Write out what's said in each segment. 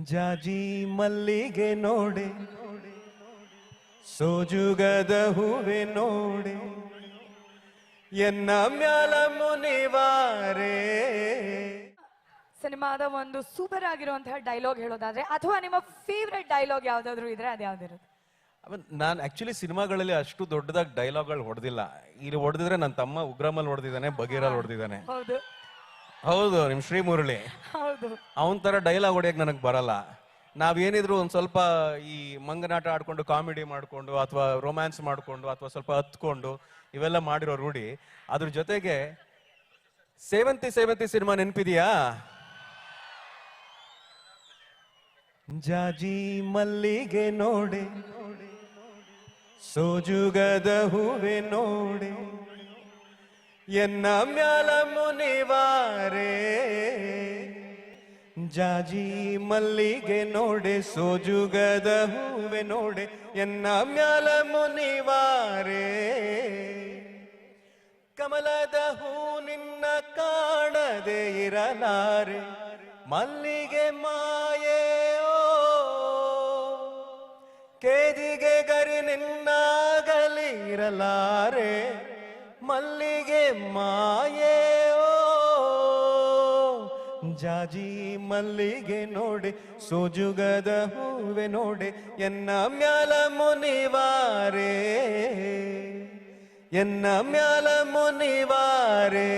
ಜಾಜಿ ಮಲ್ಲಿಗೆ ನೋಡೆ ಸೋಜುಗದ ಹೂವೆ ನೋಡೆ ಎನ್ನ ಮ್ಯಾಲ ಮುನಿವಾರೆ. ಸಿನಿಮಾದ ಒಂದು ಸೂಪರ್ ಆಗಿರುವಂತಹ ಡೈಲಾಗ್ ಹೇಳೋದಾದ್ರೆ ಅಥವಾ ನಿಮ್ಮ ಫೇವ್ರೆಟ್ ಡೈಲಾಗ್ ಯಾವ್ದಾದ್ರು ಇದ್ರೆ ಅದು ಯಾವ್ದಿರುತ್ತೆ? ನಾನು ಆಕ್ಚುಲಿ ಸಿನಿಮಾಗಳಲ್ಲಿ ಅಷ್ಟು ದೊಡ್ಡದಾಗಿ ಡೈಲಾಗ್ಗಳು ಹೊಡೆದಿಲ್ಲ. ಇಲ್ಲಿ ಹೊಡೆದಿದ್ರೆ ನನ್ನ ತಮ್ಮ ಉಗ್ರಮಲ್ ಹೊಡೆದಿದ್ದಾನೆ, ಬಗೀರಲ್ಲಿ ಹೊಡೆದಿದ್ದಾನೆ. ಹೌದು ಹೌದು, ನಿಮ್ ಶ್ರೀ ಮುರಳಿ ಹೌದು. ಅವನ್ ತರ ಡೈಲಾಗ್ ಹೊಡೆಯಕ್ ನನಗೆ ಬರಲ್ಲ. ನಾವೇನಿದ್ರು ಒಂದ್ ಸ್ವಲ್ಪ ಈ ಮಂಗನಾಟ ಆಡ್ಕೊಂಡು ಕಾಮಿಡಿ ಮಾಡ್ಕೊಂಡು ಅಥವಾ ರೊಮ್ಯಾನ್ಸ್ ಮಾಡ್ಕೊಂಡು ಅಥವಾ ಸ್ವಲ್ಪ ಹತ್ಕೊಂಡು ಇವೆಲ್ಲ ಮಾಡಿರೋ ರೂಢಿ. ಅದ್ರ ಜೊತೆಗೆ ಸೇವಂತಿ ಸೇವಂತಿ ಸಿನಿಮಾ ನೆನಪಿದೆಯಾ? ಜಾಜಿ ಮಲ್ಲಿಗೆ ನೋಡೆ ಸೋಜುಗದ ಹೂವೆ ನೋಡೆ ಎನ್ನ ಮ್ಯಾಲ ಮುನಿವಾರೆ. ಜಾಜಿ ಮಲ್ಲಿಗೆ ನೋಡೆ ಸೋಜುಗದ ಹೂವೆ ನೋಡೆ ಎನ್ನ ಮ್ಯಾಲ ಮುನಿವಾರೆ. ಕಮಲದ ಹೂ ನಿನ್ನ ಕಾಣದೆ ಇರಲಾರೆ, ಮಲ್ಲಿಗೆ ಮಾಯೆಯೋ ಕೇದಿಗೆ ಗರಿ ನಿನ್ನಾಗಲಿ ಇರಲಾರೆ, ಮಲ್ಲಿಗೆ ಮಾಯೆಯೋ. ಜಾಜಿ ಮಲ್ಲಿಗೆ ನೋಡೆ ಸೋಜುಗದ ಹೂವೆ ನೋಡೆ ಎನ್ನ ಮ್ಯಾಲ ಮುನಿವಾರೆ, ಎನ್ನ ಮ್ಯಾಲ ಮುನಿವಾರೆ,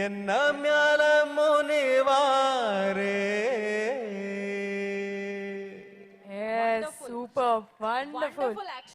ಎನ್ನ ಮ್ಯಾಲ ಮುನಿವಾರೆ. Super wonderful.